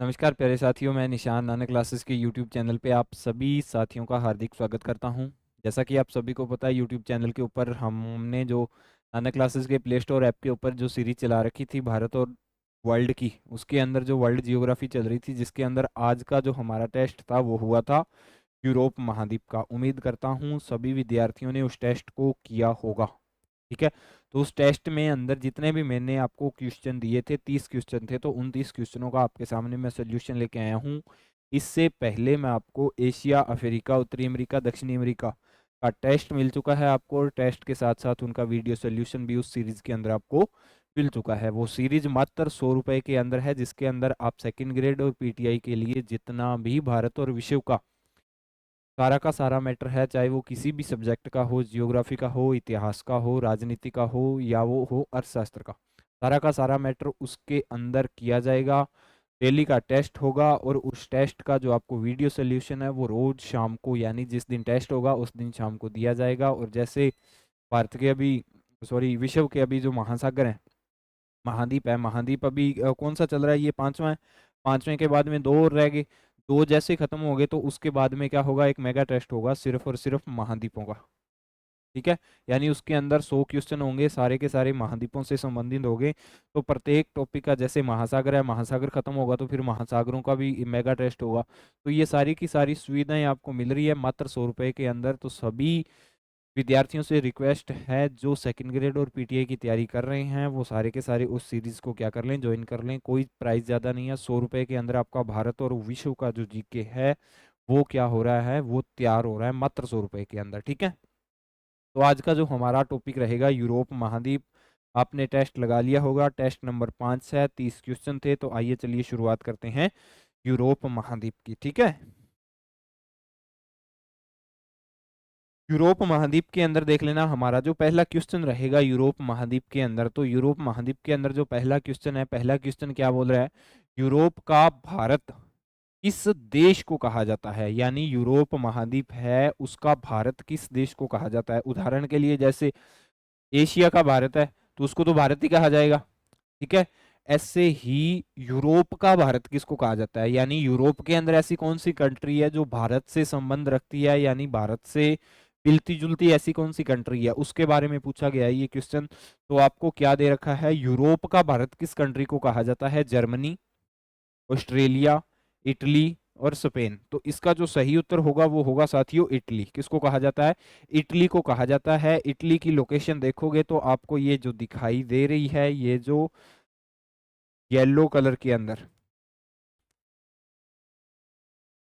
नमस्कार प्यारे साथियों, मैं निशान नाना क्लासेस के यूट्यूब चैनल पे आप सभी साथियों का हार्दिक स्वागत करता हूं। जैसा कि आप सभी को पता है, यूट्यूब चैनल के ऊपर हमने जो नाना क्लासेस के प्ले स्टोर ऐप के ऊपर जो सीरीज चला रखी थी भारत और वर्ल्ड की, उसके अंदर जो वर्ल्ड जियोग्राफी चल रही थी, जिसके अंदर आज का जो हमारा टेस्ट था वो हुआ था यूरोप महाद्वीप का। उम्मीद करता हूँ सभी विद्यार्थियों ने उस टेस्ट को किया होगा। ठीक है, तो उस टेस्ट में अंदर जितने भी मैंने आपको क्वेश्चन दिए थे, 30 क्वेश्चन थे, तो उन 30 क्वेश्चनों का आपके सामने मैं सोल्यूशन लेके आया हूँ। इससे पहले मैं आपको एशिया, अफ्रीका, उत्तरी अमेरिका, दक्षिणी अमेरिका का टेस्ट मिल चुका है आपको, और टेस्ट के साथ साथ उनका वीडियो सोल्यूशन भी उस सीरीज के अंदर आपको मिल चुका है। वो सीरीज मात्र 100 रुपए के अंदर है, जिसके अंदर आप सेकंड ग्रेड और पीटीआई के लिए जितना भी भारत और विश्व का सारा का सारा मैटर है, चाहे वो किसी भी सब्जेक्ट का हो, जियोग्राफी का हो, इतिहास का हो, राजनीति का हो, या वो हो अर्थशास्त्र का सारा मैटर उसके अंदर किया जाएगा। डेली का टेस्ट होगा, और उस टेस्ट का जो आपको वीडियो सोल्यूशन है वो रोज शाम को, यानी जिस दिन टेस्ट होगा उस दिन शाम को दिया जाएगा। और जैसे भारत के अभी, सॉरी, विश्व के अभी जो महासागर हैं, महाद्वीप है, महाद्वीप अभी कौन सा चल रहा है, ये पांचवा है। पांचवें के बाद में दो और रह गए। दो जैसे खत्म हो गए तो उसके बाद में क्या होगा, एक मेगा टेस्ट होगा सिर्फ और सिर्फ महाद्वीपों का। ठीक है, यानी उसके अंदर 100 क्वेश्चन होंगे, सारे के सारे महाद्वीपों से संबंधित होंगे। तो प्रत्येक टॉपिक का, जैसे महासागर है, महासागर खत्म होगा तो फिर महासागरों का भी मेगा टेस्ट होगा। तो ये सारी की सारी सुविधाएं आपको मिल रही है मात्र 100 रुपए के अंदर। तो सभी विद्यार्थियों से रिक्वेस्ट है, जो सेकंड ग्रेड और पीटीए की तैयारी कर रहे हैं, वो सारे के सारे उस सीरीज को क्या कर लें, ज्वाइन कर लें। कोई प्राइस ज़्यादा नहीं है, 100 रुपए के अंदर आपका भारत और विश्व का जो जीके है वो क्या हो रहा है, वो तैयार हो रहा है मात्र 100 रुपए के अंदर। ठीक है, तो आज का जो हमारा टॉपिक रहेगा यूरोप महाद्वीप। आपने टेस्ट लगा लिया होगा, टेस्ट नंबर 5 है, 30 क्वेश्चन थे। तो आइए चलिए शुरुआत करते हैं यूरोप महाद्वीप की। ठीक है, यूरोप महाद्वीप के अंदर देख लेना, हमारा जो पहला क्वेश्चन रहेगा यूरोप महाद्वीप के अंदर। तो यूरोप महाद्वीप के अंदर जो पहला क्वेश्चन है, पहला क्वेश्चन क्या बोल रहा है, यूरोप का भारत किस देश को कहा जाता है। यानी यूरोप महाद्वीप है, उसका भारत किस देश को कहा जाता है। उदाहरण के लिए, जैसे एशिया का भारत है तो उसको तो भारत ही कहा जाएगा। ठीक है, ऐसे ही यूरोप का भारत किसको कहा जाता है, यानी यूरोप के अंदर ऐसी कौन सी कंट्री है जो भारत से संबंध रखती है, यानी भारत से मिलती जुलती ऐसी कौन सी कंट्री है, उसके बारे में पूछा गया है ये क्वेश्चन। तो आपको क्या दे रखा है, यूरोप का भारत किस कंट्री को कहा जाता है, जर्मनी, ऑस्ट्रेलिया, इटली और स्पेन। तो इसका जो सही उत्तर होगा वो होगा साथियों इटली। किसको कहा जाता है, इटली को कहा जाता है। इटली की लोकेशन देखोगे तो आपको ये जो दिखाई दे रही है, ये जो येलो कलर के अंदर,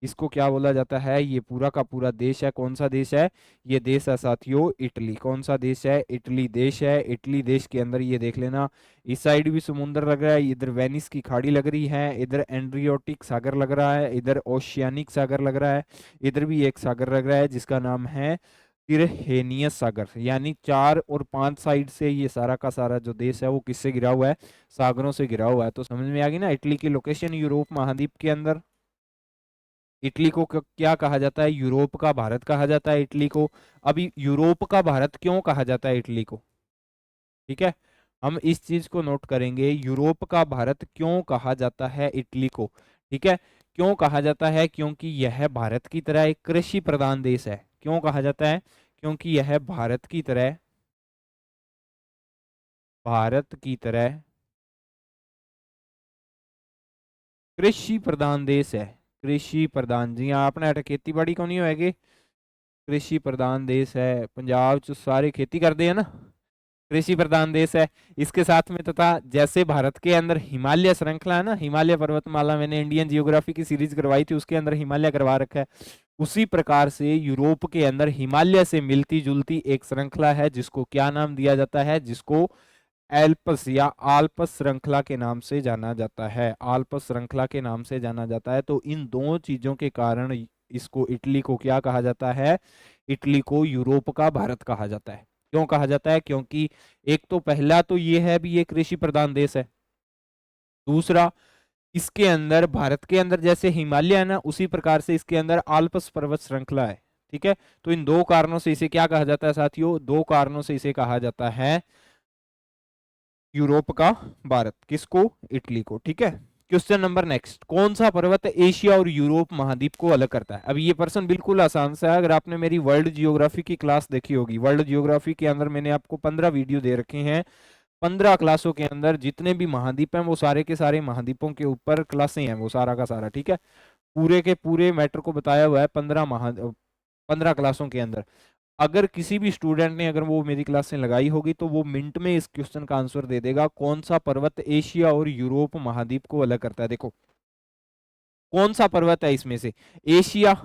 इसको क्या बोला जाता है, ये पूरा का पूरा देश है। कौन सा देश है, ये देश है साथियों इटली। कौन सा देश है, इटली देश है। इटली देश के अंदर ये देख लेना, इस साइड भी समुद्र लग रहा है, इधर वेनिस की खाड़ी लग रही है, इधर एंड्रियोटिक सागर लग रहा है, इधर ओशियानिक सागर लग रहा है, इधर भी एक सागर लग रहा है जिसका नाम है तिरहेनियस सागर। यानी 4 और 5 साइड से ये सारा का सारा जो देश है वो किससे घिरा हुआ है, सागरों से घिरा हुआ है। तो समझ में आ गई ना, इटली की लोकेशन यूरोप महाद्वीप के अंदर। इटली को क्या कहा जाता है, यूरोप का भारत कहा जाता है इटली को। अभी यूरोप का भारत क्यों कहा जाता है इटली को, ठीक है, हम इस चीज को नोट करेंगे, यूरोप का भारत क्यों कहा जाता है इटली को। ठीक है, क्यों कहा जाता है, क्योंकि यह भारत की तरह एक कृषि प्रधान देश है। क्यों कहा जाता है, क्योंकि यह भारत की तरह कृषि प्रधान देश है। कृषि प्रधान, जी हाँ, अपने अठ खेती बाड़ी को नहीं होएगी, कृषि प्रधान देश है। पंजाब च सारे खेती करते हैं ना, कृषि प्रधान देश है। इसके साथ में तथा जैसे भारत के अंदर हिमालय श्रृंखला है ना, हिमालय पर्वतमाला, मैंने इंडियन जियोग्राफी की सीरीज करवाई थी, उसके अंदर हिमालय करवा रखा है। उसी प्रकार से यूरोप के अंदर हिमालय से मिलती जुलती एक श्रृंखला है, जिसको क्या नाम दिया जाता है, जिसको एल्पस या आल्पस श्रृंखला के नाम से जाना जाता है। आल्पस श्रृंखला के नाम से जाना जाता है। तो इन दो चीजों के कारण इसको, इटली को क्या कहा जाता है, इटली को यूरोप का भारत कहा जाता है। क्यों कहा जाता है, क्योंकि एक तो पहला तो ये है भी, ये कृषि प्रधान देश है। दूसरा, इसके अंदर, भारत के अंदर जैसे हिमालय है ना, उसी प्रकार से इसके अंदर आल्पस पर्वत श्रृंखला है। ठीक है, तो इन दो कारणों से इसे क्या कहा जाता है साथियों, दो कारणों से इसे कहा जाता है यूरोप का भारत। किसको, इटली को। ठीक है, क्वेश्चन नंबर नेक्स्ट, कौन सा पर्वत एशिया और यूरोप महाद्वीप को अलग करता है? अब ये प्रश्न बिल्कुल आसान सा है। अगर आपने मेरी वर्ल्ड जियोग्राफी की क्लास देखी होगी, वर्ल्ड जियोग्राफी के अंदर मैंने आपको 15 वीडियो दे रखे हैं। 15 क्लासों के अंदर जितने भी महाद्वीप हैं वो सारे के सारे महाद्वीपों के ऊपर क्लासें हैं, वो सारा का सारा, ठीक है। पूरे के पूरे मैटर को बताया हुआ है 15 क्लासों के अंदर। अगर किसी भी स्टूडेंट ने अगर वो मेरी क्लासें लगाई होगी तो वो मिनट में इस क्वेश्चन का आंसर दे देगा, कौन सा पर्वत एशिया और यूरोप महाद्वीप को अलग करता है। देखो कौन सा पर्वत है इसमें से, एशिया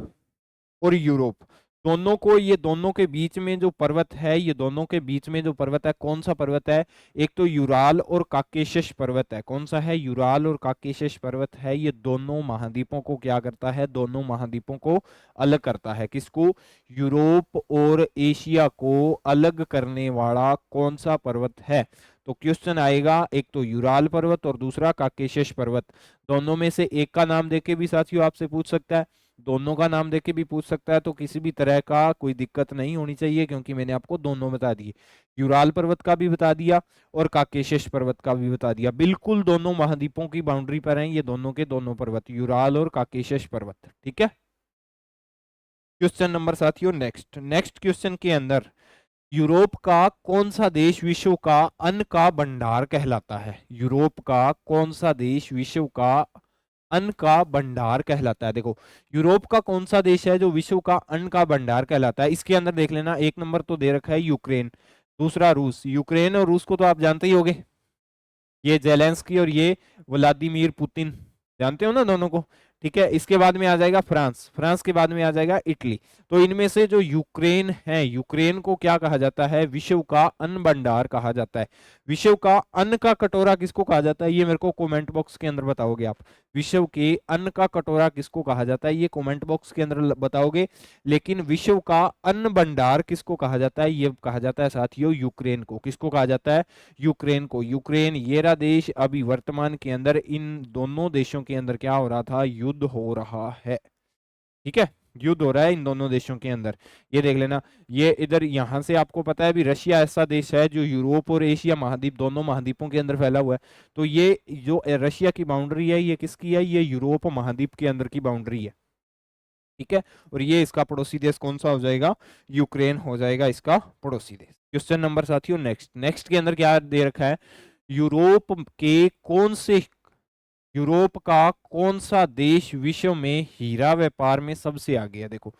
और यूरोप दोनों को, ये दोनों के बीच में जो पर्वत है, ये दोनों के बीच में जो पर्वत है कौन सा पर्वत है? एक तो यूराल और काकेशस पर्वत है। कौन सा है? यूराल और काकेशस पर्वत है। ये दोनों महाद्वीपों को क्या करता है? दोनों महाद्वीपों को अलग करता है। किसको? यूरोप और एशिया को अलग करने वाला कौन सा पर्वत है? तो क्वेश्चन आएगा, एक तो यूराल पर्वत और दूसरा काकेशस पर्वत। दोनों में से एक का नाम देके भी साथियों आपसे पूछ सकता है, दोनों का नाम देके भी पूछ सकता है। तो किसी भी तरह का कोई दिक्कत नहीं होनी चाहिए, क्योंकि मैंने आपको दोनों बता दिए, यूराल पर्वत का भी बता दिया और काकेशस पर्वत का भी बता दिया। बिल्कुल दोनों महाद्वीपों की बाउंड्री पर हैं ये दोनों के दोनों पर्वत, यूराल और काकेशस पर्वत, ठीक है। क्वेश्चन नंबर साथियों नेक्स्ट क्वेश्चन के अंदर, यूरोप का कौन सा देश विश्व का अन्न का भंडार कहलाता है? यूरोप का कौन सा देश विश्व का अन्न का भंडार कहलाता है? देखो यूरोप का कौन सा देश है जो विश्व का अन्न का भंडार कहलाता है? इसके अंदर देख लेना, एक नंबर तो दे रखा है यूक्रेन, दूसरा रूस। यूक्रेन और रूस को तो आप जानते ही होंगे, ये जेलेंस्की और ये व्लादिमीर पुतिन, जानते हो ना दोनों को, ठीक है। इसके बाद में आ जाएगा फ्रांस, फ्रांस के बाद में आ जाएगा इटली। तो इनमें से जो यूक्रेन है, यूक्रेन को क्या कहा जाता है? विश्व का अन्न भंडार कहा जाता है। विश्व का अन्न का कटोरा किसको कहा जाता है? ये मेरे को कमेंट बॉक्स के अंदर बताओगे आप। विश्व के अन्न का कटोरा किसको कहा जाता है? ये कमेंट बॉक्स के अंदर बताओगे। लेकिन विश्व का अन्न भंडार किसको कहा जाता है? ये कहा जाता है साथियों यूक्रेन को। किसको कहा जाता है? यूक्रेन को। यूक्रेन ये रहा देश, अभी वर्तमान के अंदर इन दोनों देशों के अंदर क्या हो रहा था? युद्ध हो रहा है, ठीक है। युद्ध हो रहा है इन दोनों देशों के अंदर, ये देख लेना। ये इधर यहां से आपको पता है भी, रशिया ऐसा देश है जो यूरोप और एशिया महाद्वीप दोनों महाद्वीपों के अंदर फैला हुआ है। तो ये जो रशिया की बाउंड्री है ये किसकी है? ये यूरोप महाद्वीप के अंदर की बाउंड्री है, ठीक है। और ये इसका पड़ोसी देश कौन सा हो जाएगा? यूक्रेन हो जाएगा इसका पड़ोसी देश। क्वेश्चन नंबर साथियों नेक्स्ट के अंदर क्या दे रखा है? यूरोप के कौन से यूरोप का कौन सा देश विश्व में हीरा व्यापार में सबसे आगे है? देखो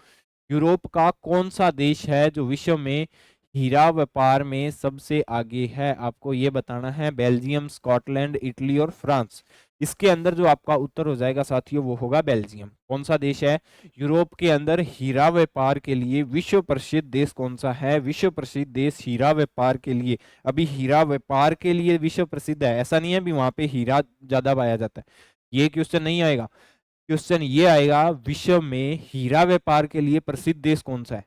यूरोप का कौन सा देश है जो विश्व में हीरा व्यापार में सबसे आगे है? आपको ये बताना है। बेल्जियम, स्कॉटलैंड, इटली और फ्रांस। इसके अंदर जो आपका उत्तर हो जाएगा साथियों वो होगा बेल्जियम। कौन सा देश है यूरोप के अंदर हीरा व्यापार के लिए विश्व प्रसिद्ध देश? कौन सा है विश्व प्रसिद्ध देश हीरा व्यापार के लिए? अभी हीरा व्यापार के लिए विश्व प्रसिद्ध है, ऐसा नहीं है भी वहां पे हीरा ज्यादा पाया जाता है, ये क्वेश्चन नहीं आएगा। क्वेश्चन ये आएगा, विश्व में हीरा व्यापार के लिए प्रसिद्ध देश कौन सा है,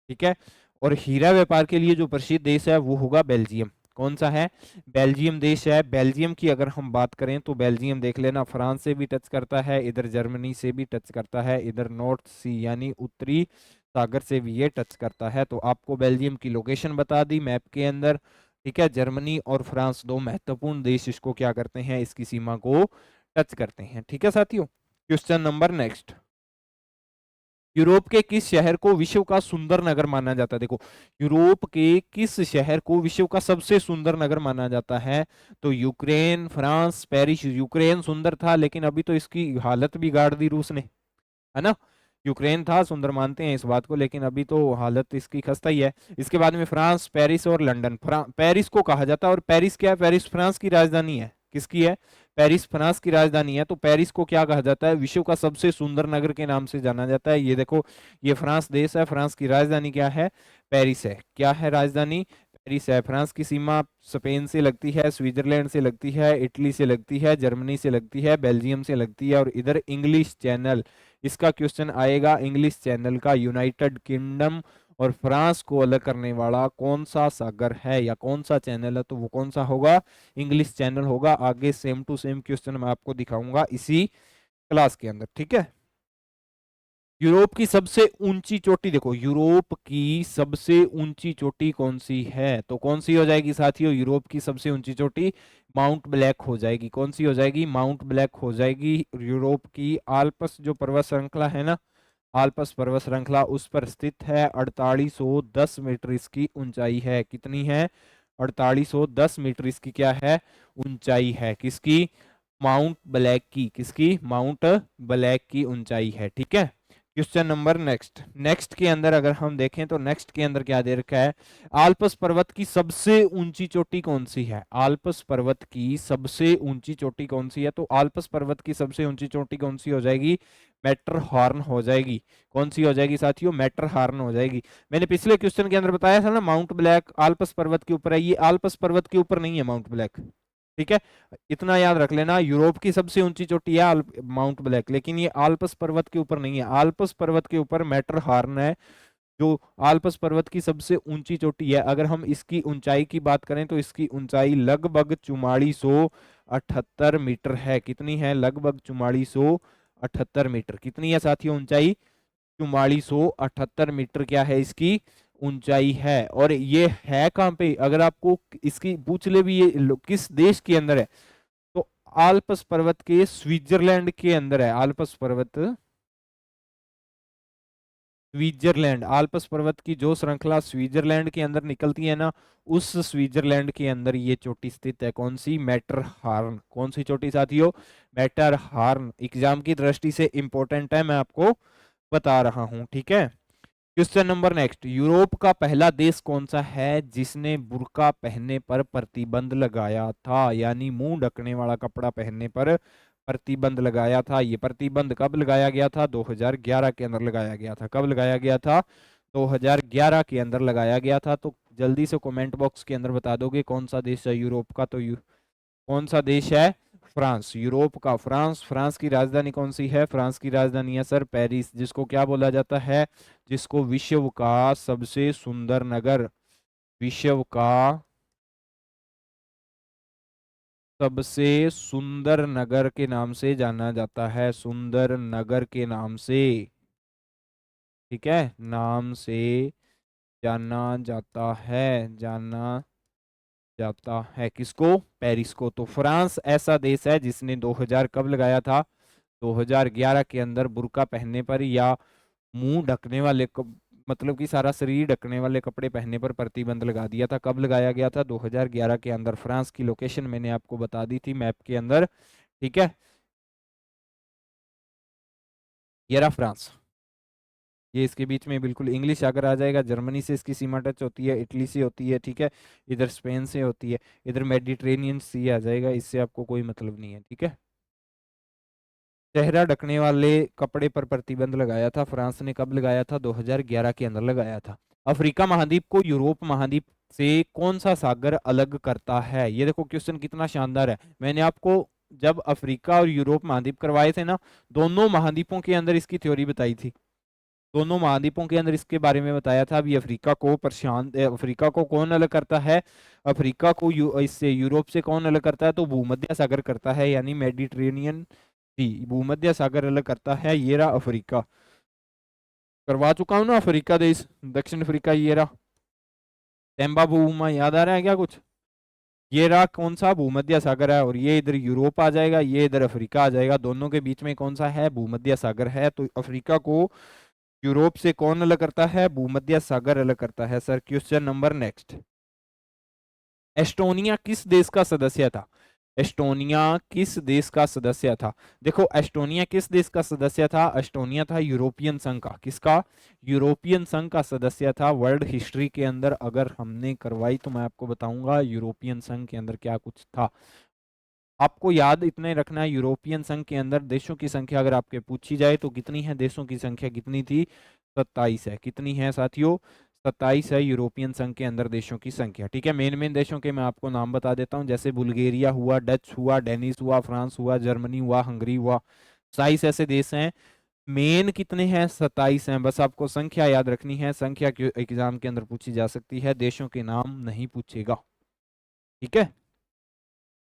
ठीक है। और हीरा व्यापार के लिए जो प्रसिद्ध देश है वो होगा बेल्जियम। कौन सा है? बेल्जियम देश है। बेल्जियम की अगर हम बात करें तो बेल्जियम देख लेना, फ्रांस से भी टच करता है, इधर जर्मनी से भी टच करता है, इधर नॉर्थ सी यानी उत्तरी सागर से भी ये टच करता है। तो आपको बेल्जियम की लोकेशन बता दी मैप के अंदर, ठीक है। जर्मनी और फ्रांस दो महत्वपूर्ण देश इसको क्या करते हैं? इसकी सीमा को टच करते हैं, ठीक है साथियों। क्वेश्चन नंबर नेक्स्ट, यूरोप के किस शहर को विश्व का सुंदर नगर माना जाता है? देखो यूरोप के किस शहर को विश्व का सबसे सुंदर नगर माना जाता है? तो यूक्रेन, फ्रांस, पेरिस। यूक्रेन सुंदर था लेकिन अभी तो इसकी हालत बिगाड़ दी रूस ने, है ना। यूक्रेन था सुंदर, मानते हैं इस बात को, लेकिन अभी तो हालत इसकी खस्ता ही है। इसके बाद में फ्रांस, पेरिस और लंदन। पेरिस को कहा जाता है, और पेरिस क्या है? पेरिस फ्रांस की राजधानी है। किसकी है? पेरिस फ्रांस की राजधानी है। तो पेरिस को क्या कहा जाता है? विश्व का सबसे सुंदर नगर के नाम से जाना जाता है। ये देखो, ये फ्रांस देश है, फ्रांस की राजधानी क्या है? पेरिस है। क्या है राजधानी? पेरिस है। फ्रांस की सीमा स्पेन से लगती है, स्विट्जरलैंड से लगती है, इटली से लगती है, जर्मनी से लगती है, बेल्जियम से लगती है, और इधर इंग्लिश चैनल। इसका क्वेश्चन आएगा इंग्लिश चैनल का। यूनाइटेड किंगडम और फ्रांस को अलग करने वाला कौन सा सागर है या कौन सा चैनल है? तो वो कौन सा होगा? इंग्लिश चैनल होगा। आगे सेम टू सेम क्वेश्चन मैं आपको दिखाऊंगा इसी क्लास के अंदर, ठीक है। यूरोप की सबसे ऊंची चोटी देखो, यूरोप की सबसे ऊंची चोटी कौन सी है? तो कौन सी हो जाएगी साथियों? यूरोप की सबसे ऊंची चोटी माउंट ब्लैक हो जाएगी। कौन सी हो जाएगी? माउंट ब्लैक हो जाएगी। यूरोप की आल्प्स जो पर्वत श्रृंखला है ना, आल्प्स पर्वत श्रृंखला उस पर स्थित है। 4810 मीटर इसकी ऊंचाई है। कितनी है? 4810 मीटर इसकी क्या है? ऊंचाई है। किसकी? माउंट ब्लैक की। किसकी? माउंट ब्लैक की ऊंचाई है। ठीक है। Question number next. नेक्स्ट के अंदर अगर हम देखें तो नेक्स्ट के अंदर क्या दे रखा है? आल्प्स पर्वत की सबसे ऊंची चोटी कौन सी है? आल्प्स पर्वत की सबसे ऊंची चोटी कौन सी है? तो आल्प्स पर्वत की सबसे ऊंची चोटी कौन सी हो जाएगी? मैटरहॉर्न हो जाएगी। कौन सी हो जाएगी साथियों? मैटरहॉर्न हो जाएगी। मैंने पिछले क्वेश्चन के अंदर बताया था ना, माउंट ब्लैक आल्प्स पर्वत के ऊपर है। ये आल्प्स पर्वत के ऊपर नहीं है माउंट ब्लैक। ठीक है, इतना याद रख लेना। यूरोप की सबसे ऊंची चोटी है माउंट ब्लैक, लेकिन ये आल्प्स पर्वत के ऊपर नहीं है। आल्प्स पर्वत के ऊपर मैटरहॉर्न है, जो आल्प्स पर्वत की सबसे ऊंची चोटी है। अगर हम इसकी ऊंचाई की बात करें तो इसकी ऊंचाई लगभग 4478 मीटर है। कितनी है? लगभग 4478 मीटर। कितनी है साथियों ऊंचाई? 4478 मीटर क्या है इसकी ऊंचाई है। और ये है कहाँ पे? अगर आपको इसकी पूछ ले भी, ये किस देश के अंदर है, तो आल्प्स पर्वत के स्विट्जरलैंड के अंदर है। आल्प्स पर्वत स्विट्जरलैंड, आल्प्स पर्वत की जो श्रृंखला स्विट्जरलैंड के अंदर निकलती है ना, उस स्विट्जरलैंड के अंदर ये चोटी स्थित है। कौन सी? मैटरहॉर्न। कौन सी चोटी साथियों? मैटरहॉर्न। एग्जाम की दृष्टि से इंपॉर्टेंट है, मैं आपको बता रहा हूं। ठीक है। Question number next. यूरोप का पहला देश कौन सा है जिसने बुर्का पहनने पर प्रतिबंध लगाया था? यानी मुंह ढकने वाला कपड़ा पहनने पर प्रतिबंध लगाया था। ये प्रतिबंध कब लगाया गया था? 2011 के अंदर लगाया गया था। कब लगाया गया था? 2011 के अंदर लगाया गया था। तो जल्दी से कमेंट बॉक्स के अंदर बता दोगे कौन सा देश है यूरोप का? तो कौन सा देश है? फ्रांस। यूरोप का फ्रांस। फ्रांस की राजधानी कौन सी है? फ्रांस की राजधानी है सर पेरिस, जिसको क्या बोला जाता है? जिसको विश्व का सबसे सुंदर नगर, विश्व का सबसे सुंदर नगर के नाम से जाना जाता है। सुंदर नगर के नाम से, ठीक है, नाम से जाना जाता है। जाना जाता है किसको? पेरिस को। तो फ्रांस ऐसा देश है जिसने 2000 कब लगाया था? 2011 के अंदर बुर्का पहनने पर या मुंह ढकने वाले मतलब कि सारा शरीर ढकने वाले कपड़े पहनने पर प्रतिबंध लगा दिया था। कब लगाया गया था? 2011 के अंदर। फ्रांस की लोकेशन मैंने आपको बता दी थी मैप के अंदर। ठीक है, ये रहा फ्रांस। ये इसके बीच में बिल्कुल इंग्लिश अगर आ जाएगा, जर्मनी से इसकी सीमा टच होती है, इटली से होती है, ठीक है, इधर स्पेन से होती है, इधर मेडिटेरेनियन सी आ जाएगा। इससे आपको कोई मतलब नहीं है। ठीक है। चेहरा ढकने वाले कपड़े पर प्रतिबंध लगाया था फ्रांस ने। कब लगाया था? 2011 के अंदर लगाया था। अफ्रीका महाद्वीप को यूरोप महाद्वीप से कौन सा सागर अलग करता है? ये देखो क्वेश्चन कितना शानदार है। मैंने आपको जब अफ्रीका और यूरोप महाद्वीप करवाए थे ना, दोनों महाद्वीपों के अंदर इसकी थ्योरी बताई थी। दोनों महाद्वीपों के अंदर इसके बारे में बताया था। अभी अफ्रीका को प्रशांत अफ्रीका को कौन अलग करता है? अफ्रीका को इससे यूरोप से कौन अलग करता है? तो भूमध्य सागर करता है, यानी मेडिटेरेनियन सी, भूमध्य सागर अलग करता है। ये रहा अफ्रीका। करवा चुका हूं ना अफ्रीका देश, दक्षिण अफ्रीका। ये रहा टेम्बा बुमा, याद आ रहा है क्या कुछ? ये रहा कौन सा? भूमध्य सागर है। और ये इधर यूरोप आ जाएगा, ये इधर अफ्रीका आ जाएगा। दोनों के बीच में कौन सा है? भूमध्य सागर है। तो अफ्रीका को यूरोप से कौन अलग करता है? भूमध्य सागर अलग करता है। Sir question number next. Estonia किस देश का सदस्य था? एस्टोनिया किस देश का सदस्य था? देखो एस्टोनिया किस देश का सदस्य था? एस्टोनिया था यूरोपियन संघ का। किसका? यूरोपियन संघ का सदस्य था। वर्ल्ड हिस्ट्री के अंदर अगर हमने करवाई तो मैं आपको बताऊंगा यूरोपियन संघ के अंदर क्या कुछ था। आपको याद इतने रखना है, यूरोपियन संघ के अंदर देशों की संख्या अगर आपके पूछी जाए तो कितनी है? देशों की संख्या कितनी थी? 27 है। कितनी है साथियों? 27 है यूरोपियन संघ के अंदर देशों की संख्या। ठीक है। मेन मेन देशों के मैं आपको नाम बता देता हूँ, जैसे बुल्गारिया हुआ, डच हुआ, डेनिस हुआ, फ्रांस हुआ, जर्मनी हुआ, हंगरी हुआ। 27 ऐसे देश हैं। मेन कितने हैं? 27 हैं। बस आपको संख्या याद रखनी है। संख्या एग्जाम के अंदर पूछी जा सकती है, देशों के नाम नहीं पूछेगा। ठीक है।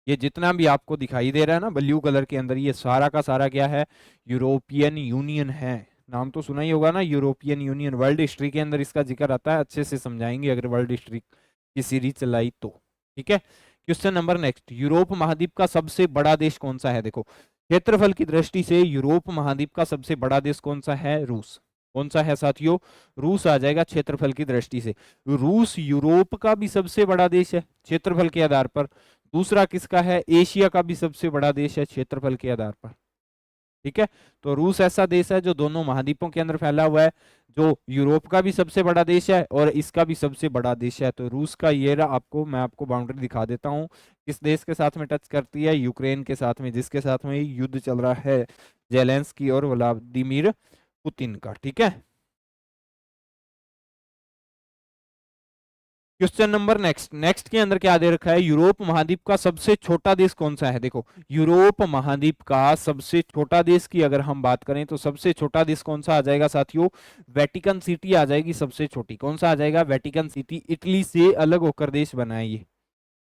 ये जितना भी आपको दिखाई दे रहा है ना ब्लू कलर के अंदर, ये सारा का सारा क्या है? यूरोपियन यूनियन है। नाम तो सुना ही होगा ना, यूरोपियन यूनियन। वर्ल्ड हिस्ट्री के अंदर इसका जिक्र आता है, अच्छे से समझाएंगे अगर वर्ल्ड हिस्ट्री की सीरीज चलाई तो। ठीक है, क्वेश्चन नंबर नेक्स्ट, यूरोप महाद्वीप का सबसे बड़ा देश कौन सा है? देखो, क्षेत्रफल की दृष्टि से यूरोप महाद्वीप का सबसे बड़ा देश कौन सा है? रूस। कौन सा है साथियों? रूस आ जाएगा क्षेत्रफल की दृष्टि से। रूस यूरोप का भी सबसे बड़ा देश है क्षेत्रफल के आधार पर। दूसरा किसका है? एशिया का भी सबसे बड़ा देश है क्षेत्रफल के आधार पर। ठीक है, तो रूस ऐसा देश है जो दोनों महाद्वीपों के अंदर फैला हुआ है, जो यूरोप का भी सबसे बड़ा देश है और इसका भी सबसे बड़ा देश है। तो रूस का ये रहा, आपको मैं आपको बाउंड्री दिखा देता हूँ। किस देश के साथ में टच करती है? यूक्रेन के साथ में, जिसके साथ में युद्ध चल रहा है जेलेंस्की और व्लादिमीर पुतिन का। ठीक है, क्वेश्चन नंबर नेक्स्ट, नेक्स्ट के अंदर क्या दे रखा है? यूरोप महाद्वीप का सबसे छोटा देश कौन सा है? देखो, यूरोप महाद्वीप का सबसे छोटा देश की अगर हम बात करें तो सबसे छोटा देश कौन सा आ जाएगा साथियों? वेटिकन सिटी आ जाएगी सबसे छोटी। कौन सा आ जाएगा? Vatican city. इटली से अलग होकर देश बना है ये,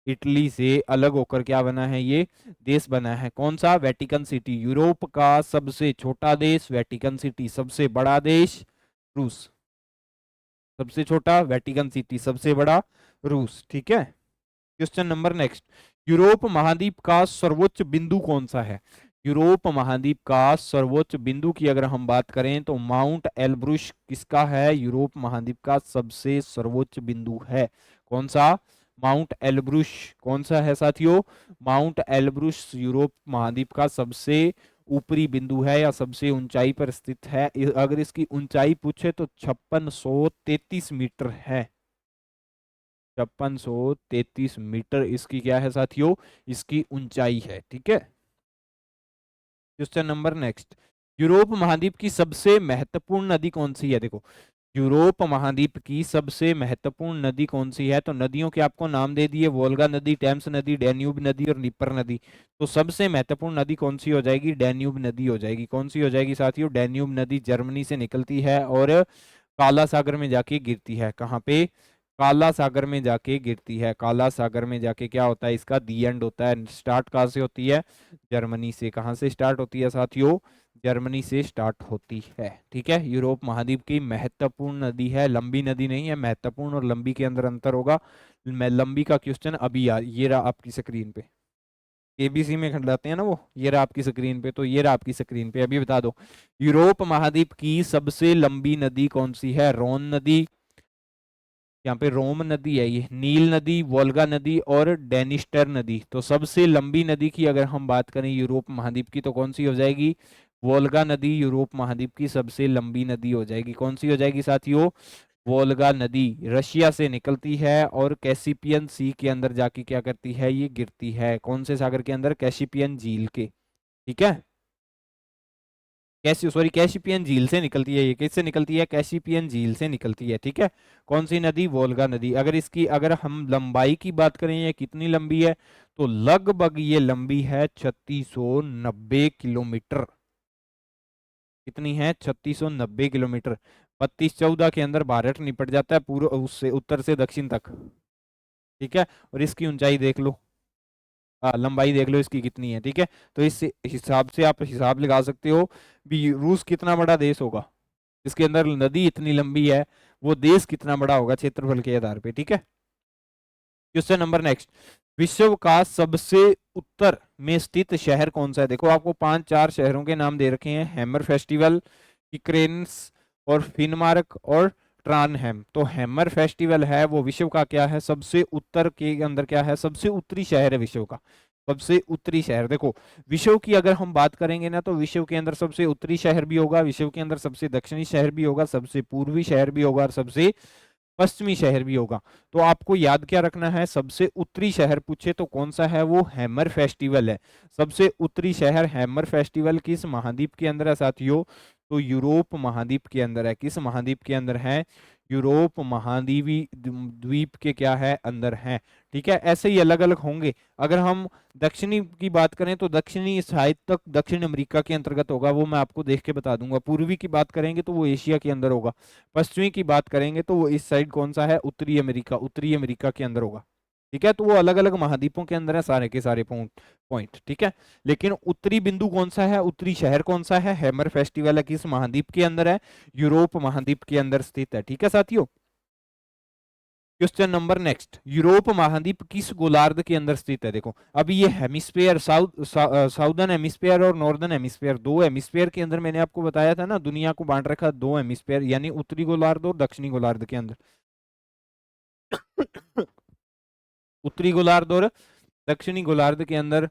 इटली से अलग होकर क्या बना है? ये देश बना है। कौन सा? Vatican city. यूरोप का सबसे छोटा देश वेटिकन सिटी, सबसे बड़ा देश रूस। सबसे छोटा वेटिकन सिटी, सबसे बड़ा रूस। ठीक है, क्वेश्चन नंबर नेक्स्ट, यूरोप महाद्वीप का सर्वोच्च बिंदु कौन सा है? यूरोप महाद्वीप का सर्वोच्च बिंदु की अगर हम बात करें तो माउंट एल्ब्रुस किसका है? यूरोप महाद्वीप का सबसे सर्वोच्च बिंदु है। कौन सा? Mount Elbrus. कौन सा है साथियों? माउंट एल्ब्रुस यूरोप महाद्वीप का सबसे ऊपरी बिंदु है या सबसे ऊंचाई पर स्थित है। अगर इसकी ऊंचाई पूछे तो 5633 मीटर है। 5633 मीटर इसकी क्या है साथियों? इसकी ऊंचाई है। ठीक है, क्वेश्चन नंबर नेक्स्ट, यूरोप महाद्वीप की सबसे महत्वपूर्ण नदी कौन सी है? देखो, यूरोप महाद्वीप की सबसे महत्वपूर्ण नदी कौन सी है? तो नदियों के आपको नाम दे दिए, वोल्गा नदी, टेम्स नदी, डैन्यूब नदी और नीपर नदी। तो सबसे महत्वपूर्ण नदी कौन सी हो जाएगी? डैन्यूब नदी हो जाएगी। कौन सी हो जाएगी साथियों? डैन्यूब नदी जर्मनी से निकलती है और काला सागर में जाके गिरती है। कहाँ पे? काला सागर में जाके गिरती है। काला सागर में जाके क्या होता है? इसका दी एंड होता है। स्टार्ट कहाँ से होती है? जर्मनी से। कहाँ से स्टार्ट होती है साथियों? जर्मनी से स्टार्ट होती है। ठीक है, यूरोप महाद्वीप की महत्वपूर्ण नदी है, लंबी नदी नहीं है। महत्वपूर्ण और लंबी के अंदर अंतर होगा। मैं लंबी का क्वेश्चन अभी ये रहा आपकी स्क्रीन पे, केबीसी में खंडाते हैं ना वो, ये रहा आपकी स्क्रीन पे। तो ये रहा आपकी स्क्रीन पे, अभी बता दो, यूरोप महाद्वीप की सबसे लंबी नदी कौन सी है? रोन नदी, यहाँ पे रोम नदी है, ये नील नदी, वोल्गा नदी और डेनिस्टर नदी। तो सबसे लंबी नदी की अगर हम बात करें यूरोप महाद्वीप की तो कौन सी हो जाएगी? वोल्गा नदी यूरोप महाद्वीप की सबसे लंबी नदी हो जाएगी। कौन सी हो जाएगी साथियों? वोल्गा नदी रशिया से निकलती है और कैसिपियन सी के अंदर जाके क्या करती है? ये गिरती है। कौन से सागर के अंदर? कैसिपियन झील के। ठीक है, कैशिपियन झील से निकलती है। ये किससे निकलती है? कैशिपियन झील से निकलती है। ठीक है, कौन सी नदी? वोल्गा नदी। अगर इसकी अगर हम लंबाई की बात करें, ये कितनी लंबी है? तो लगभग ये लंबी है 3690 किलोमीटर। कितनी है? 3690 किलोमीटर। 3214 के अंदर भारत निपट जाता है पूर्व उससे उत्तर से दक्षिण तक। ठीक है, और इसकी ऊंचाई देख लो, लंबाई देख लो इसकी कितनी है। ठीक है, तो इस हिसाब से आप हिसाब लगा सकते हो भी रूस कितना बड़ा देश होगा, इसके अंदर नदी इतनी लंबी है, वो देश कितना बड़ा होगा क्षेत्रफल के आधार पे। ठीक है, क्वेश्चन नंबर नेक्स्ट, विश्व का सबसे उत्तर में स्थित शहर कौन सा है? देखो, आपको 5-4 शहरों के नाम दे रखे हैं, हैमर फेस्टिवल, इक्रेन्स और फिनमार्क और ट्रानहेम। तो हैमर फेस्टिवल है वो विश्व का क्या है? सबसे उत्तर के अंदर क्या है? सबसे उत्तरी शहर है विश्व का, सबसे उत्तरी शहर। देखो, विश्व की अगर हम बात करेंगे ना तो विश्व के अंदर सबसे उत्तरी शहर भी होगा, विश्व के अंदर सबसे दक्षिणी शहर भी होगा, सबसे पूर्वी शहर भी होगा और सबसे पश्चिमी शहर भी होगा। तो आपको याद क्या रखना है? सबसे उत्तरी शहर पूछे तो कौन सा है? वो हैमर फेस्टिवल है। सबसे उत्तरी शहर हैमर फेस्टिवल किस महाद्वीप के अंदर है साथियों? तो यूरोप महाद्वीप के अंदर है। किस महाद्वीप के अंदर है? यूरोप महाद्वीपी द्वीप के क्या है? अंदर है। ठीक है, ऐसे ही अलग अलग होंगे। अगर हम दक्षिणी की बात करें तो दक्षिणी शायद तक दक्षिण अमेरिका के अंतर्गत होगा, वो मैं आपको देख के बता दूंगा। पूर्वी की बात करेंगे तो वो एशिया के अंदर होगा। पश्चिमी की बात करेंगे तो वो इस साइड कौन सा है? उत्तरी अमेरिका, उत्तरी अमेरिका के अंदर होगा। ठीक है, तो वो अलग अलग महाद्वीपों के अंदर है सारे के सारे पॉइंट, ठीक है। लेकिन उत्तरी बिंदु कौन सा है, उत्तरी शहर कौन सा है, हैमर फेस्टिवल है, किस महाद्वीप के अंदर है, यूरोप महाद्वीप के अंदर स्थित है, ठीक है साथियों। क्वेश्चन नंबर नेक्स्ट, यूरोप महाद्वीप किस गोलार्ध के अंदर स्थित है। देखो अभी ये हेमिस्फीयर साउदर्न हेमिस्फीयर और नॉर्दर्न हेमिस्फीयर, दो हेमिस्फीयर के अंदर मैंने आपको बताया था ना, दुनिया को बांट रखा दो हेमिस्फीयर, यानी उत्तरी गोलार्ध और दक्षिणी गोलार्ध के अंदर। उत्तरी गोलार्ध और दक्षिणी गोलार्ध के अंदर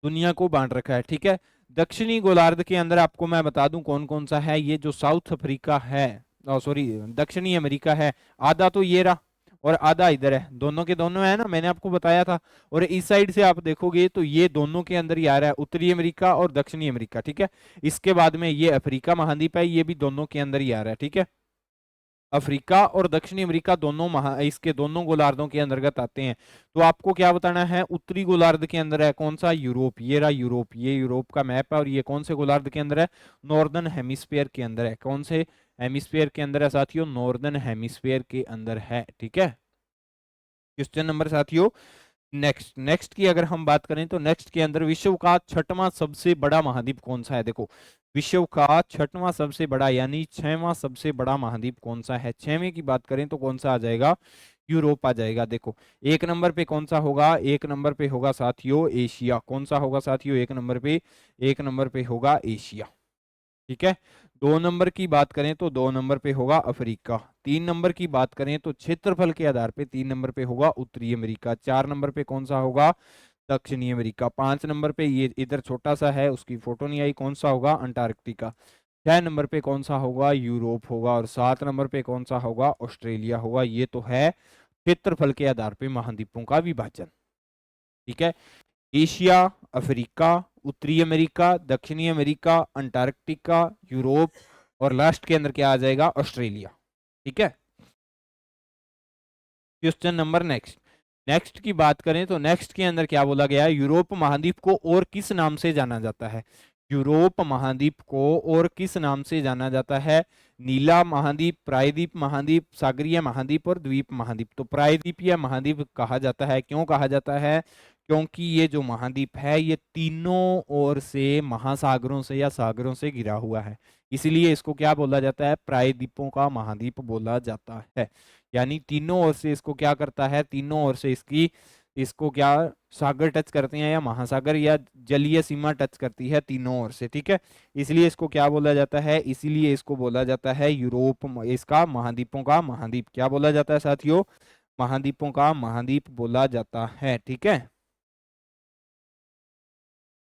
दुनिया को बांट रखा है, ठीक है। दक्षिणी गोलार्ध के अंदर आपको मैं बता दूं कौन कौन सा है, ये जो साउथ अफ्रीका है, सॉरी दक्षिणी अमेरिका है, आधा तो ये रहा और आधा इधर है, दोनों के दोनों है ना, मैंने आपको बताया था। और इस साइड से आप देखोगे तो ये दोनों के अंदर ही आ रहा है, उत्तरी अमेरिका और दक्षिणी अमेरिका, ठीक है। इसके बाद में ये अफ्रीका महाद्वीप है, ये भी दोनों के अंदर ही आ रहा है, ठीक है। अफ्रीका और दक्षिणी अमेरिका दोनों इसके दोनों गोलार्धों के अंतर्गत आते हैं। तो आपको क्या बताना है, उत्तरी गोलार्ध के अंदर है कौन सा, यूरोप, ये रहा यूरोप, ये यूरोप का मैप है, और ये कौन से गोलार्ध के अंदर है, नॉर्दर्न हेमिस्फीयर के अंदर है। कौन से हेमिस्फीयर के अंदर है साथियों, नॉर्दर्न हेमिस्फीयर के अंदर है, ठीक है। क्वेश्चन नंबर साथियों नेक्स्ट, नेक्स्ट की अगर हम बात करें तो नेक्स्ट के अंदर विश्व का छठवां सबसे बड़ा महाद्वीप कौन सा है। देखो विश्व का छठवां सबसे बड़ा यानी छठवां सबसे बड़ा महाद्वीप कौन सा है, छठवें की बात करें तो कौन सा आ जाएगा, यूरोप आ जाएगा। देखो एक नंबर पे कौन सा होगा, एक नंबर पे होगा साथियों एशिया। कौन सा होगा साथियों, एक नंबर पे, एक नंबर पे होगा एशिया, ठीक है। दो नंबर की बात करें तो दो नंबर पे होगा अफ्रीका। तीन नंबर की बात करें तो क्षेत्रफल के आधार पे तीन नंबर पे होगा उत्तरी अमेरिका। चार नंबर पे कौन सा होगा, दक्षिणी अमेरिका। पांच नंबर पे ये इधर छोटा सा है, उसकी फोटो नहीं आई, कौन सा होगा, अंटार्कटिका। छह नंबर पे कौन सा होगा, यूरोप होगा। और सात नंबर पे कौन सा होगा, ऑस्ट्रेलिया होगा। ये तो है क्षेत्रफल के आधार पे महाद्वीपों का विभाजन, ठीक है। एशिया, अफ्रीका, उत्तरी अमेरिका, दक्षिणी अमेरिका, अंटार्कटिका, यूरोप, और लास्ट के अंदर क्या आ जाएगा, ऑस्ट्रेलिया, ठीक है। क्वेश्चन नंबर नेक्स्ट, नेक्स्ट की बात करें तो नेक्स्ट के अंदर क्या बोला गया है, यूरोप महाद्वीप को और किस नाम से जाना जाता है, यूरोप महाद्वीप को और किस नाम से जाना जाता है, नीला महाद्वीप, प्रायद्वीप महाद्वीप, सागरीय महाद्वीप और द्वीप महाद्वीप। तो प्रायद्वीप या महाद्वीप कहा जाता है, क्यों कहा जाता है, क्योंकि ये जो महाद्वीप है ये तीनों ओर से महासागरों से या सागरों से घिरा हुआ है, इसीलिए इसको क्या बोला जाता है, प्रायद्वीपों का महाद्वीप बोला जाता है। यानी तीनों ओर से इसको क्या करता है, तीनों ओर से इसकी, इसको क्या सागर टच करते हैं या महासागर या जलीय सीमा टच करती है तीनों ओर से, ठीक है। इसलिए इसको क्या बोला जाता है, इसीलिए इसको बोला जाता है यूरोप, इसका महाद्वीपों का महाद्वीप क्या बोला जाता है साथियों, महाद्वीपों का महाद्वीप बोला जाता है, ठीक है।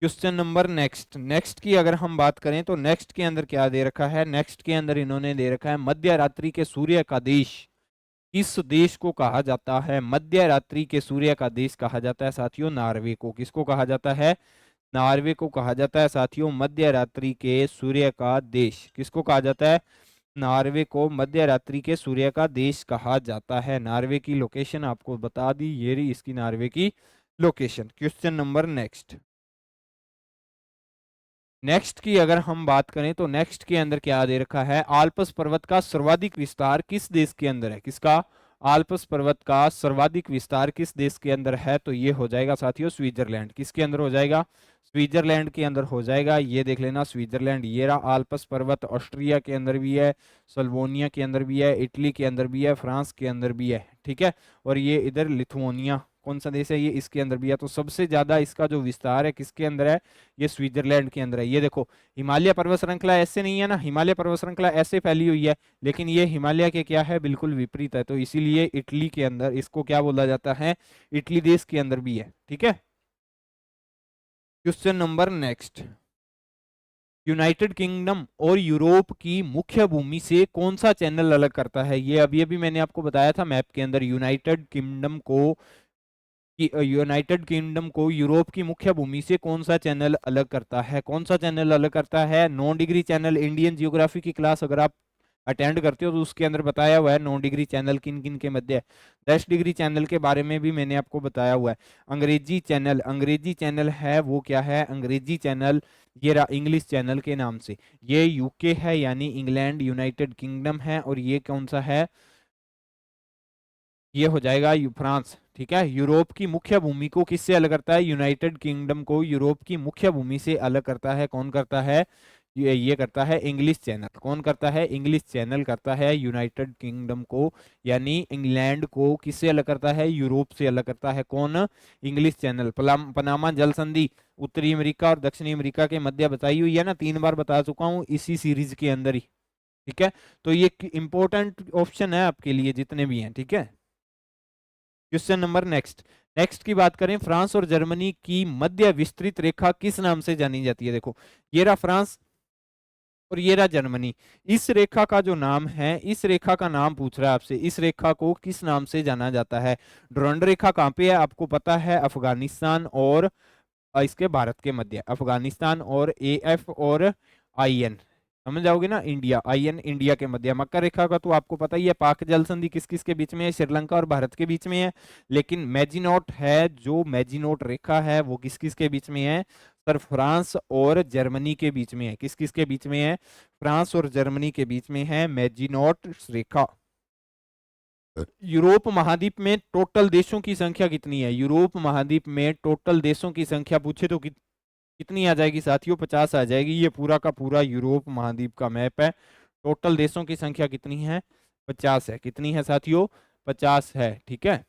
क्वेश्चन नंबर नेक्स्ट, नेक्स्ट की अगर हम बात करें तो नेक्स्ट के अंदर क्या दे रखा है, नेक्स्ट के अंदर इन्होंने दे रखा है मध्य रात्रि के सूर्य का देश किस देश को कहा जाता है, मध्य रात्रि के सूर्य का देश कहा जाता है साथियों नार्वे को। किसको कहा जाता है, नार्वे को कहा जाता है साथियों मध्य रात्रि के सूर्य का देश। किसको कहा जाता है, नार्वे को मध्य रात्रि के सूर्य का देश कहा जाता है। नार्वे की लोकेशन आपको बता दी, ये रही इसकी नार्वे की location. Question number next, next की अगर हम बात करें तो नेक्स्ट के अंदर क्या दे रखा है, आल्प्स पर्वत का सर्वाधिक विस्तार किस देश के अंदर है, किसका, आल्प्स पर्वत का सर्वाधिक विस्तार किस देश के अंदर है, तो ये हो जाएगा साथियों स्विट्जरलैंड। किसके अंदर हो जाएगा, स्विट्जरलैंड के अंदर हो जाएगा, ये देख लेना स्विट्जरलैंड। ये रहा आल्प्स पर्वत, ऑस्ट्रिया के अंदर भी है, सल्वोनिया के अंदर भी है, इटली के अंदर भी है, फ्रांस के अंदर भी है, ठीक है। और ये इधर लिथुआनिया कौन सा देश है, ये इसके अंदर भी है। तो सबसे ज्यादा इसका जो विस्तार है किसके अंदर है, ये स्विट्जरलैंड के अंदर है। ये देखो हिमालय पर्वत श्रृंखला ऐसे नहीं है ना, हिमालय पर्वत श्रृंखला ऐसे फैली हुई है, लेकिन ये हिमालय के क्या है, बिल्कुल विपरीत है। तो इसीलिए इटली के अंदर इसको क्या बोला जाता है, इटली देश के अंदर भी है, ठीक है। Question number next, United kingdom और यूरोप की मुख्य भूमि से कौन सा चैनल अलग करता है। ये अभी अभी मैंने आपको बताया था मैप के अंदर, यूनाइटेड किंगडम को यूरोप की मुख्य भूमि से कौन सा चैनल अलग करता है, कौन सा चैनल अलग करता है, 9 डिग्री चैनल। इंडियन जियोग्राफी की क्लास अगर आप अटेंड करते हो तो उसके अंदर बताया हुआ है 9 डिग्री चैनल किन किन के मध्य है। 10 डिग्री चैनल के बारे में भी मैंने आपको बताया हुआ है। अंग्रेजी चैनल, अंग्रेजी चैनल है वो क्या है, अंग्रेजी चैनल ये रहा इंग्लिश चैनल के नाम से। ये यूके है यानी इंग्लैंड यूनाइटेड किंगडम है, और ये कौन सा है, ये हो जाएगा फ्रांस। ठीक है, यूरोप की मुख्य भूमि को किससे अलग करता है? यूनाइटेड किंगडम को यूरोप की मुख्य भूमि से अलग करता है। कौन करता है? ये करता है इंग्लिश चैनल। कौन करता है? इंग्लिश चैनल करता है यूनाइटेड किंगडम को, यानी इंग्लैंड को किससे अलग करता है? यूरोप से अलग करता है। कौन? English channel. पनामा जल संधि उत्तरी अमेरिका और दक्षिणी अमेरिका के मध्य बताई हुई है ना, 3 बार बता चुका हूं इसी सीरीज के अंदर ही। ठीक है, तो ये इंपॉर्टेंट ऑप्शन है आपके लिए जितने भी हैं। ठीक है, क्वेश्चन नंबर नेक्स्ट। नेक्स्ट की बात करें, फ्रांस और जर्मनी की मध्य विस्तृत रेखा किस नाम से जानी जाती है? देखो, ये रहा फ्रांस और ये रहा जर्मनी। इस रेखा का जो नाम है, इस रेखा का नाम पूछ रहा है आपसे, इस रेखा को किस नाम से जाना जाता है? डुरंड रेखा कहाँ पे है? आपको पता है, अफगानिस्तान और इसके भारत के मध्य। अफगानिस्तान और AF और IN, समझ जाओगे ना, इंडिया, IN इंडिया के मध्य। मकर रेखा का तो आपको पता ही है, पाक जल संधि किस किस के बीच में है? श्रीलंका और भारत के बीच में है। लेकिन मेजिनोट है, जो मेजिनोट रेखा है वो किस किस के बीच में है? सर, फ्रांस और जर्मनी के बीच में है। किस किस के बीच में है? फ्रांस और जर्मनी के बीच में है मेजिनोट रेखा। यूरोप महाद्वीप में टोटल देशों की संख्या कितनी है? यूरोप महाद्वीप में टोटल देशों की संख्या पूछे तो कितनी आ जाएगी साथियों? 50 आ जाएगी। ये पूरा का पूरा यूरोप महाद्वीप का मैप है। टोटल देशों की संख्या कितनी है? 50 है। कितनी है साथियों? 50 है। ठीक है,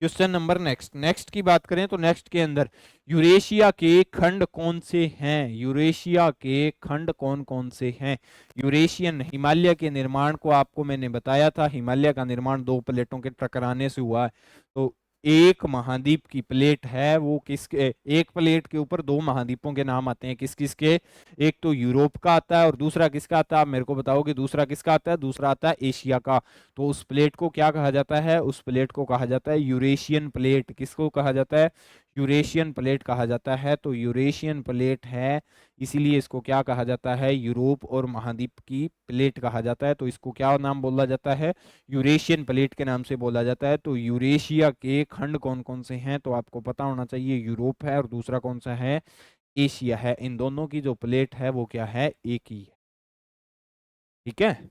क्वेश्चन नंबर नेक्स्ट। नेक्स्ट की बात करें तो नेक्स्ट के अंदर यूरेशिया के खंड कौन से हैं? यूरेशिया के खंड कौन कौन से हैं? यूरेशियन, हिमालय के निर्माण को आपको मैंने बताया था, हिमालय का निर्माण 2 प्लेटों के टकराने से हुआ है। तो एक महाद्वीप की प्लेट है वो किसके? एक प्लेट के ऊपर 2 महाद्वीपों के नाम आते हैं। किस किस के? एक तो यूरोप का आता है और दूसरा किसका आता है? आप मेरे को बताओगे दूसरा किसका आता है? दूसरा आता है एशिया का। तो उस प्लेट को क्या कहा जाता है? उस प्लेट को कहा जाता है यूरेशियन प्लेट। किसको कहा जाता है? यूरेशियन प्लेट कहा जाता है। तो यूरेशियन प्लेट है, इसीलिए इसको क्या कहा जाता है? यूरोप और महाद्वीप की प्लेट कहा जाता है। तो इसको क्या नाम बोला जाता है? यूरेशियन प्लेट के नाम से बोला जाता है। तो यूरेशिया के खंड कौन कौन से हैं? तो आपको पता होना चाहिए, यूरोप है और दूसरा कौन सा है? एशिया है। इन दोनों की जो प्लेट है वो क्या है? एक ही है। ठीक है,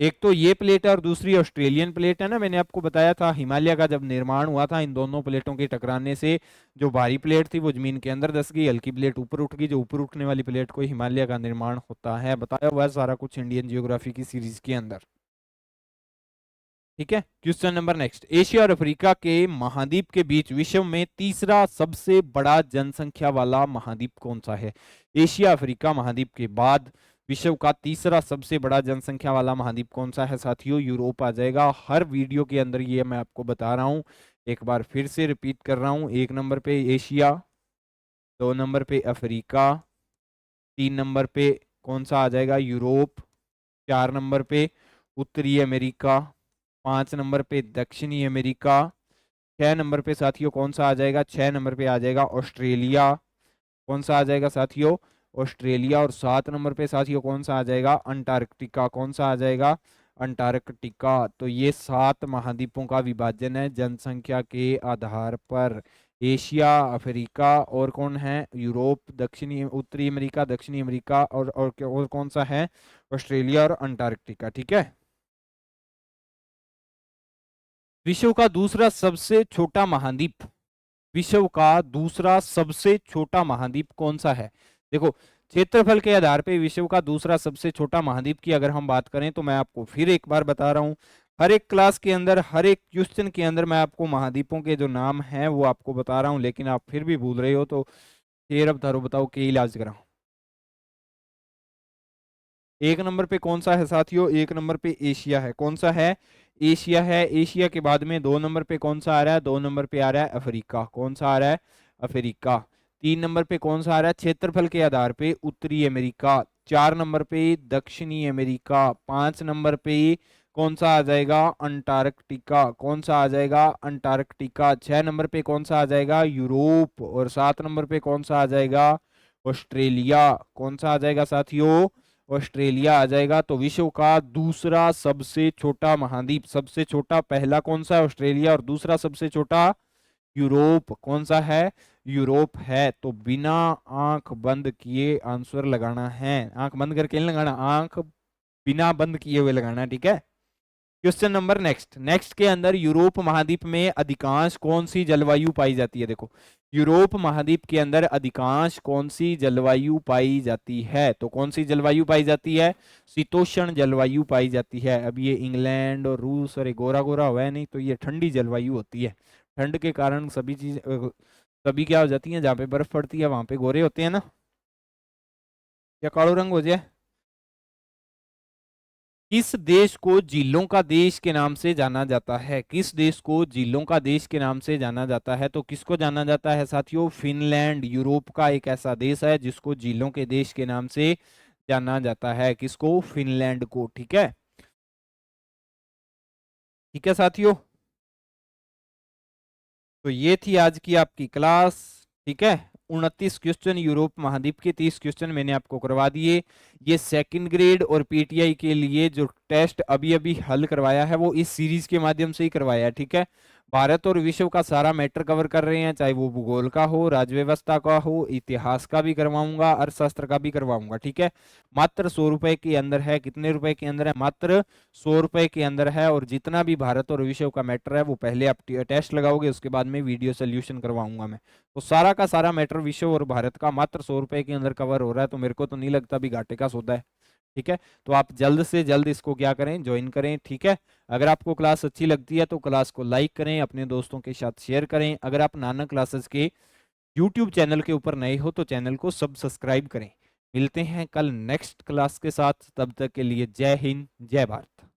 एक तो ये प्लेट है और दूसरी ऑस्ट्रेलियन प्लेट है ना। मैंने आपको बताया था, हिमालय का जब निर्माण हुआ था, इन दोनों प्लेटों के टकराने से जो भारी प्लेट थी वो जमीन के अंदर धस गई, हल्की प्लेट ऊपर उठ गई। जो ऊपर उठने वाली प्लेट को हिमालय का निर्माण होता है। बताया हुआ है सारा कुछ इंडियन जियोग्राफी की सीरीज के अंदर। ठीक है, क्वेश्चन नंबर नेक्स्ट। एशिया और अफ्रीका के महाद्वीप के बीच विश्व में तीसरा सबसे बड़ा जनसंख्या वाला महाद्वीप कौन सा है? एशिया अफ्रीका महाद्वीप के बाद विश्व का तीसरा सबसे बड़ा जनसंख्या वाला महाद्वीप कौन सा है साथियों? यूरोप आ जाएगा। हर वीडियो के अंदर ये मैं आपको बता रहा हूं, एक बार फिर से रिपीट कर रहा हूं। 1 नंबर पे एशिया, 2 नंबर पे अफ्रीका, 3 नंबर पे कौन सा आ जाएगा? यूरोप, 4 नंबर पे उत्तरी अमेरिका, 5 नंबर पे दक्षिणी अमेरिका, 6 नंबर पे साथियों कौन सा आ जाएगा? 6 नंबर पे आ जाएगा ऑस्ट्रेलिया। कौन सा आ जाएगा साथियों? ऑस्ट्रेलिया। और 7 नंबर पे साथियों कौन सा आ जाएगा? अंटार्कटिका। कौन सा आ जाएगा? अंटार्कटिका। तो ये 7 महाद्वीपों का विभाजन है जनसंख्या के आधार पर। एशिया, अफ्रीका और कौन है? यूरोप, दक्षिणी उत्तरी अमेरिका, दक्षिणी अमेरिका और कौन सा है? ऑस्ट्रेलिया और अंटार्कटिका। ठीक है, विश्व का दूसरा सबसे छोटा महाद्वीप, विश्व का दूसरा सबसे छोटा महाद्वीप कौन सा है? देखो, क्षेत्रफल के आधार पे विश्व का दूसरा सबसे छोटा महाद्वीप की अगर हम बात करें तो मैं आपको फिर एक बार बता रहा हूं, हर एक क्लास के अंदर, हर एक क्वेश्चन के अंदर मैं आपको महाद्वीपों के जो नाम हैं वो आपको बता रहा हूं, लेकिन आप फिर भी भूल रहे हो। तो शेर अब धारो बताओ के इलाज करा। 1 नंबर पे कौन सा है साथियों? 1 नंबर पे एशिया है। कौन सा है? एशिया है। एशिया के बाद में 2 नंबर पे कौन सा आ रहा है? 2 नंबर पे आ रहा है अफ्रीका। कौन सा आ रहा है? अफ्रीका। 3 नंबर पे कौन सा आ रहा है क्षेत्रफल के आधार पे? उत्तरी अमेरिका। 4 नंबर पे दक्षिणी अमेरिका। 5 नंबर पे कौन सा आ जाएगा? अंटार्कटिका। कौन सा आ जाएगा? अंटार्कटिका। 6 नंबर पे कौन सा आ जाएगा? यूरोप। और 7 नंबर पे कौन सा आ जाएगा? ऑस्ट्रेलिया। कौन सा आ जाएगा साथियों? ऑस्ट्रेलिया आ जाएगा। तो विश्व का दूसरा सबसे छोटा महाद्वीप, सबसे छोटा पहला कौन सा है? ऑस्ट्रेलिया। और दूसरा सबसे छोटा यूरोप। कौन सा है? यूरोप है। तो बिना आंख बंद किए आंसर लगाना है। आंख बंद करके नहीं लगाना, आंख बिना बंद किए हुए लगाना है। ठीक है, क्वेश्चन नंबर नेक्स्ट, नेक्स्ट के अंदर यूरोप महाद्वीप में अधिकांश कौन सी जलवायु पाई जाती है? देखो, यूरोप महाद्वीप के अंदर अधिकांश कौन सी जलवायु पाई जाती है? तो कौन सी जलवायु पाई जाती है? शीतोष्ण जलवायु पाई जाती है। अब ये इंग्लैंड और रूस और ये गोरा गोरा हुआ है नहीं, तो ये ठंडी जलवायु होती है। ठंड के कारण सभी चीज सभी क्या हो जाती है, जहाँ पे बर्फ पड़ती है वहां पे गोरे होते हैं ना, या कालो रंग हो जाए। किस देश को झीलों का देश के नाम से जाना जाता है? किस देश को झीलों का देश के नाम से जाना जाता है? तो किसको जाना जाता है साथियों? फिनलैंड यूरोप का एक ऐसा देश है जिसको झीलों के देश के नाम से जाना जाता है। किसको? फिनलैंड को। ठीक है, ठीक है साथियों, तो ये थी आज की आपकी क्लास। ठीक है, 29 क्वेश्चन यूरोप महाद्वीप के, 30 क्वेश्चन मैंने आपको करवा दिए। ये सेकंड ग्रेड और पीटीआई के लिए जो टेस्ट अभी अभी हल करवाया है वो इस सीरीज के माध्यम से ही करवाया है। ठीक है, भारत और विश्व का सारा मैटर कवर कर रहे हैं, चाहे वो भूगोल का हो, राज्य व्यवस्था का हो, इतिहास का भी करवाऊंगा, अर्थशास्त्र का भी करवाऊंगा। ठीक है, मात्र 100 रुपए के अंदर है। कितने रुपए के अंदर है? मात्र 100 रुपए के अंदर है। और जितना भी भारत और विषय का मैटर है वो पहले आप टेस्ट लगाओगे, उसके बाद में वीडियो सोल्यूशन करवाऊंगा मैं। तो सारा का सारा मैटर विषय और भारत का मात्र 100 रुपए के अंदर कवर हो रहा है, तो मेरे को तो नहीं लगता भी घाटे का सौदा है। ठीक है, तो आप जल्द से जल्द इसको क्या करें, ज्वाइन करें। ठीक है, अगर आपको क्लास अच्छी लगती है तो क्लास को लाइक करें, अपने दोस्तों के साथ शेयर करें। अगर आप नानक क्लासेस के यूट्यूब चैनल के ऊपर नए हो तो चैनल को सब्सक्राइब करें। मिलते हैं कल नेक्स्ट क्लास के साथ, तब तक के लिए जय हिंद, जय भारत।